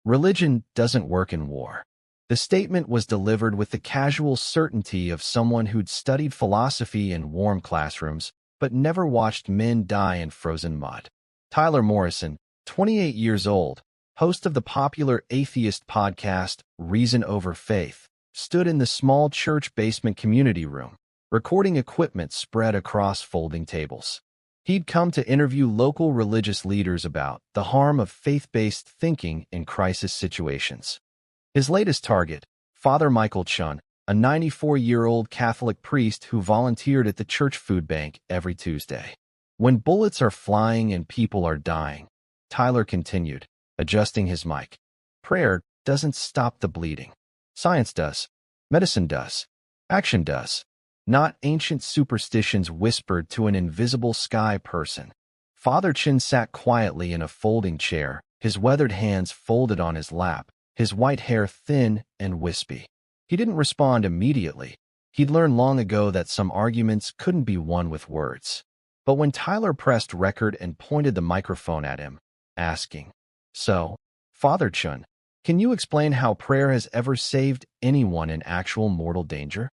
Religion doesn't work in war. The statement was delivered with the casual certainty of someone who'd studied philosophy in warm classrooms but never watched men die in frozen mud. Tyler Morrison, 28 years old, host of the popular atheist podcast Reason Over Faith, stood in the small church basement community room, recording equipment spread across folding tables. He'd come to interview local religious leaders about the harm of faith-based thinking in crisis situations. His latest target, Father Michael Chen, a 94-year-old Catholic priest who volunteered at the church food bank every Tuesday. When bullets are flying and people are dying, Tyler continued, adjusting his mic. Prayer doesn't stop the bleeding. Science does. Medicine does. Action does. Not ancient superstitions whispered to an invisible sky person. Father Chen sat quietly in a folding chair, his weathered hands folded on his lap, his white hair thin and wispy. He didn't respond immediately. He'd learned long ago that some arguments couldn't be won with words. But when Tyler pressed record and pointed the microphone at him, asking, "So, Father Chen, can you explain how prayer has ever saved anyone in actual mortal danger?"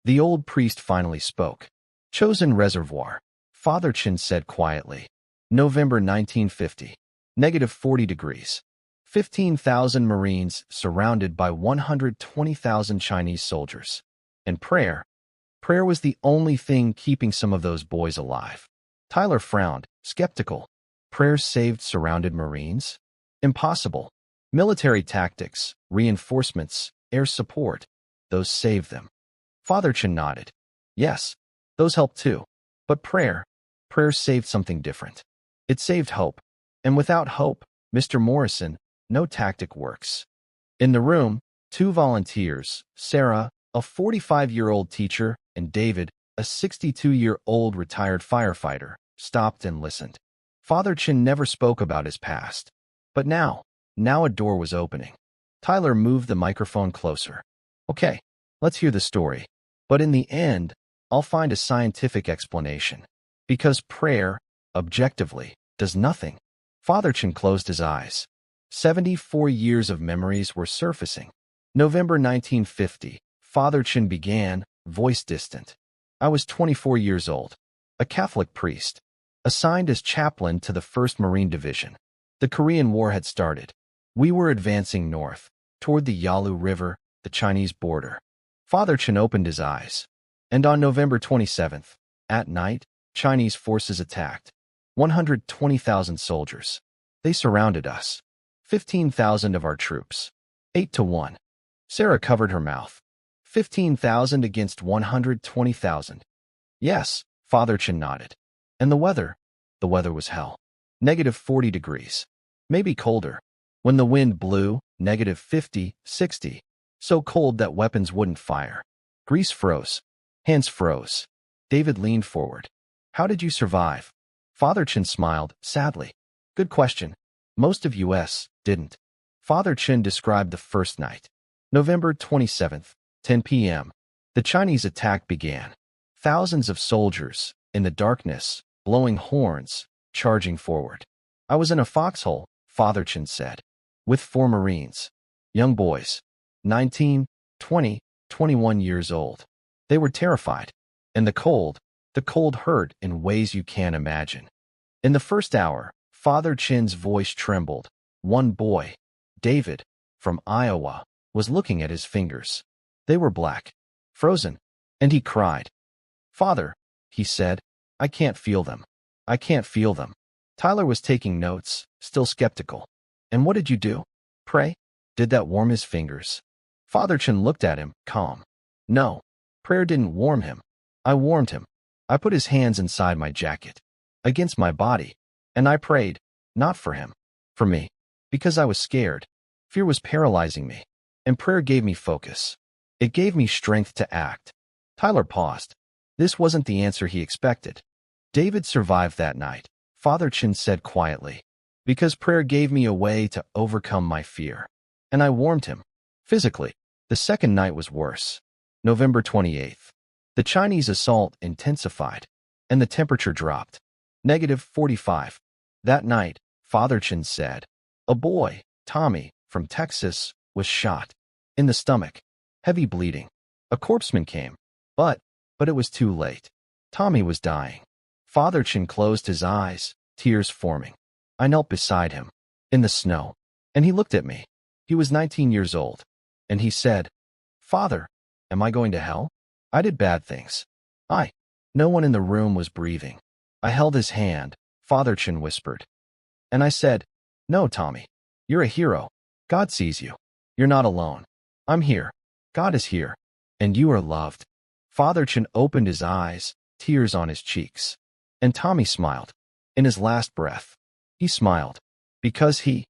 The old priest finally spoke. Chosin Reservoir, Father Chen said quietly. November 1950. -40 degrees. 15,000 Marines surrounded by 120,000 Chinese soldiers. And prayer? Prayer was the only thing keeping some of those boys alive. Tyler frowned, skeptical. Prayer saved surrounded Marines? Impossible. Military tactics, reinforcements, air support, those saved them. Father Chen nodded. Yes, those helped too. But prayer saved something different. It saved hope. And without hope, Mr. Morrison, no tactic works. In the room, two volunteers, Sarah, a 45-year-old teacher, and David, a 62-year-old retired firefighter, stopped and listened. Father Chen never spoke about his past. But now a door was opening. Tyler moved the microphone closer. Okay, let's hear the story. But in the end, I'll find a scientific explanation. Because prayer, objectively, does nothing. Father Chen closed his eyes. 74 years of memories were surfacing. November 1950, Father Chen began, voice distant. I was 24 years old, a Catholic priest, assigned as chaplain to the 1st Marine Division. The Korean War had started. We were advancing north, toward the Yalu River, the Chinese border. Father Chen opened his eyes. And on November 27th, at night, Chinese forces attacked. 120,000 soldiers. They surrounded us. 15,000 of our troops. 8-1. Sarah covered her mouth. 15,000 against 120,000. Yes, Father Chen nodded. And the weather was hell. -40 degrees. Maybe colder. When the wind blew, -50, 60. So cold that weapons wouldn't fire. Grease froze. Hands froze. David leaned forward. How did you survive? Father Chen smiled, sadly. Good question. Most of us didn't. Father Chen described the first night. November 27th, 10 p.m. The Chinese attack began. Thousands of soldiers, in the darkness, blowing horns, charging forward. I was in a foxhole, Father Chen said, with 4 Marines. Young boys. 19, 20, 21 years old. They were terrified. And the cold hurt in ways you can't imagine. In the first hour, Father Chen's voice trembled. One boy, David, from Iowa, was looking at his fingers. They were black, frozen, and he cried. Father, he said, I can't feel them. I can't feel them. Tyler was taking notes, still skeptical. And what did you do? Pray? Did that warm his fingers? Father Chen looked at him, calm. No, prayer didn't warm him. I warmed him. I put his hands inside my jacket, against my body, and I prayed, not for him, for me, because I was scared. Fear was paralyzing me, and prayer gave me focus. It gave me strength to act. Tyler paused. This wasn't the answer he expected. David survived that night, Father Chen said quietly, because prayer gave me a way to overcome my fear. And I warmed him. Physically, the second night was worse. November 28th. The Chinese assault intensified, and the temperature dropped. -45. That night, Father Chen said, a boy, Tommy, from Texas, was shot. In the stomach. Heavy bleeding. A corpseman came. But it was too late. Tommy was dying. Father Chen closed his eyes, tears forming. I knelt beside him, in the snow, and he looked at me. He was 19 years old. And he said, "Father, am I going to hell? I did bad things." No one in the room was breathing. I held his hand, Father Chen whispered. And I said, "No, Tommy. You're a hero. God sees you. You're not alone. I'm here. God is here. And you are loved." Father Chen opened his eyes, tears on his cheeks. And Tommy smiled. In his last breath, he smiled. Because he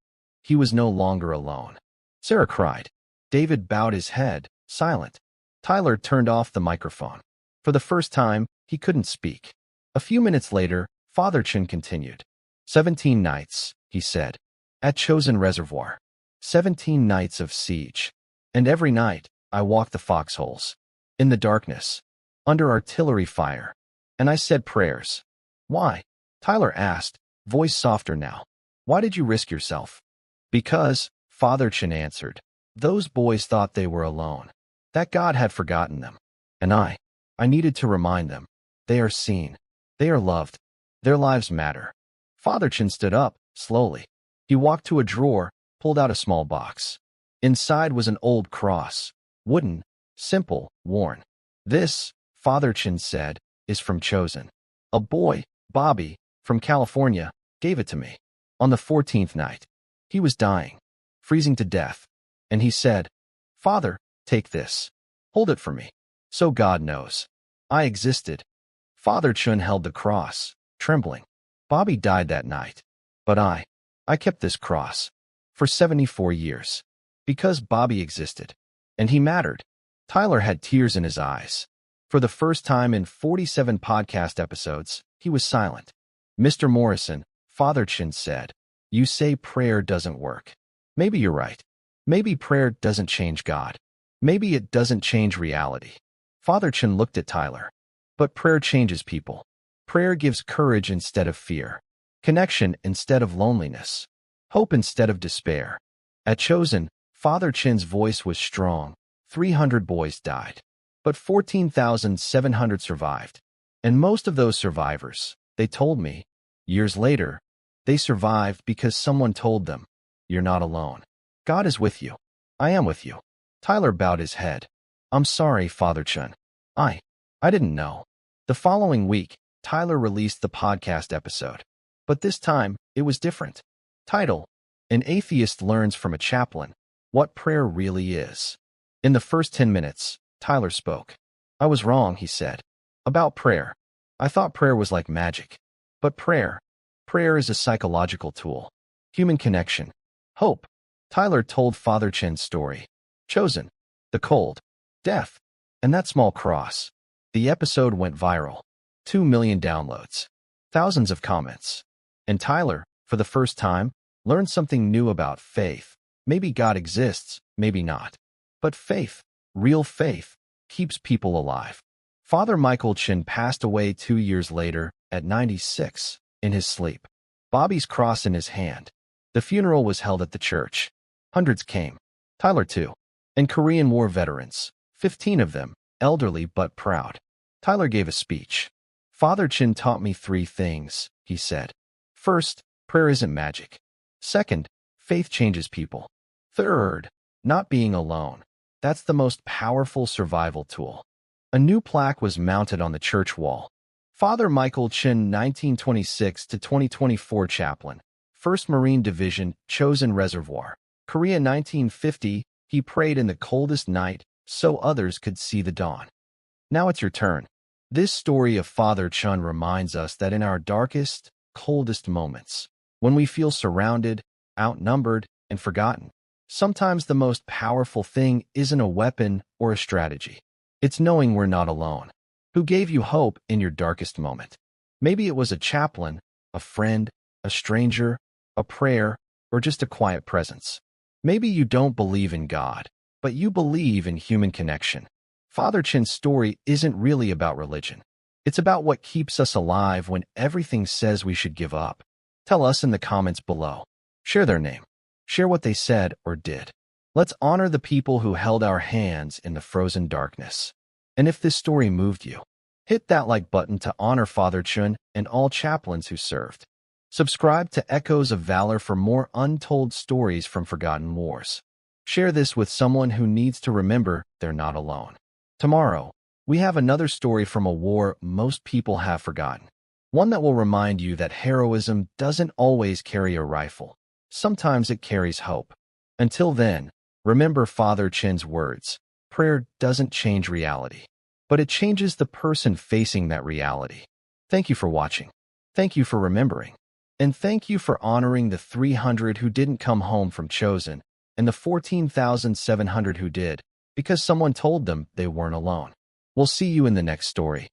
was no longer alone. Sarah cried. David bowed his head, silent. Tyler turned off the microphone. For the first time, he couldn't speak. A few minutes later, Father Chen continued. 17 nights, he said, at Chosin Reservoir. 17 nights of siege. And every night, I walked the foxholes. In the darkness. Under artillery fire. And I said prayers. Why? Tyler asked, voice softer now. Why did you risk yourself? Because, Father Chen answered. Those boys thought they were alone. That God had forgotten them. And I needed to remind them. They are seen. They are loved. Their lives matter. Father Chen stood up, slowly. He walked to a drawer, pulled out a small box. Inside was an old cross. Wooden, simple, worn. This, Father Chen said, is from Chosin. A boy, Bobby, from California, gave it to me. On the 14th night. He was dying. Freezing to death. And he said, "Father, take this. Hold it for me. So God knows. I existed." Father Chen held the cross, trembling. Bobby died that night. But I kept this cross. For 74 years. Because Bobby existed. And he mattered. Tyler had tears in his eyes. For the first time in 47 podcast episodes, he was silent. "Mr. Morrison," Father Chen said, "you say prayer doesn't work. Maybe you're right. Maybe prayer doesn't change God. Maybe it doesn't change reality." Father Chen looked at Tyler. But prayer changes people. Prayer gives courage instead of fear. Connection instead of loneliness. Hope instead of despair. At Chosin, Father Chen's voice was strong. 300 boys died. But 14,700 survived. And most of those survivors, they told me, years later, they survived because someone told them, "You're not alone. God is with you. I am with you." Tyler bowed his head. "I'm sorry, Father Chen. I didn't know." The following week, Tyler released the podcast episode. But this time, it was different. Title: An Atheist Learns from a Chaplain What Prayer Really Is. In the first 10 minutes, Tyler spoke. "I was wrong," he said. "About prayer. I thought prayer was like magic. But prayer is a psychological tool. Human connection. Hope." Tyler told Father Chen's story. Chosin. The cold. Death. And that small cross. The episode went viral. 2 million downloads. Thousands of comments. And Tyler, for the first time, learned something new about faith. Maybe God exists, maybe not. But faith, real faith, keeps people alive. Father Michael Chen passed away 2 years later, at 96, in his sleep. Bobby's cross in his hand. The funeral was held at the church. Hundreds came. Tyler too. And Korean War veterans. 15 of them, elderly but proud. Tyler gave a speech. "Father Chen taught me 3 things," he said. First, prayer isn't magic. Second, faith changes people. Third, not being alone. That's the most powerful survival tool. A new plaque was mounted on the church wall. Father Michael Chen, 1926 to 2024 chaplain, 1st Marine Division, Chosin Reservoir, Korea 1950. He prayed in the coldest night so others could see the dawn. Now it's your turn. This story of Father Chen reminds us that in our darkest, coldest moments, when we feel surrounded, outnumbered, and forgotten, sometimes the most powerful thing isn't a weapon or a strategy. It's knowing we're not alone. Who gave you hope in your darkest moment? Maybe it was a chaplain, a friend, a stranger, a prayer, or just a quiet presence. Maybe you don't believe in God, but you believe in human connection. Father Chen's story isn't really about religion. It's about what keeps us alive when everything says we should give up. Tell us in the comments below. Share their name. Share what they said or did. Let's honor the people who held our hands in the frozen darkness. And if this story moved you, hit that like button to honor Father Chen and all chaplains who served. Subscribe to Echoes of Valor for more untold stories from forgotten wars. Share this with someone who needs to remember they're not alone. Tomorrow, we have another story from a war most people have forgotten. One that will remind you that heroism doesn't always carry a rifle. Sometimes it carries hope. Until then, remember Father Chen's words. Prayer doesn't change reality, but it changes the person facing that reality. Thank you for watching. Thank you for remembering. And thank you for honoring the 300 who didn't come home from Chosin and the 14,700 who did, because someone told them they weren't alone. We'll see you in the next story.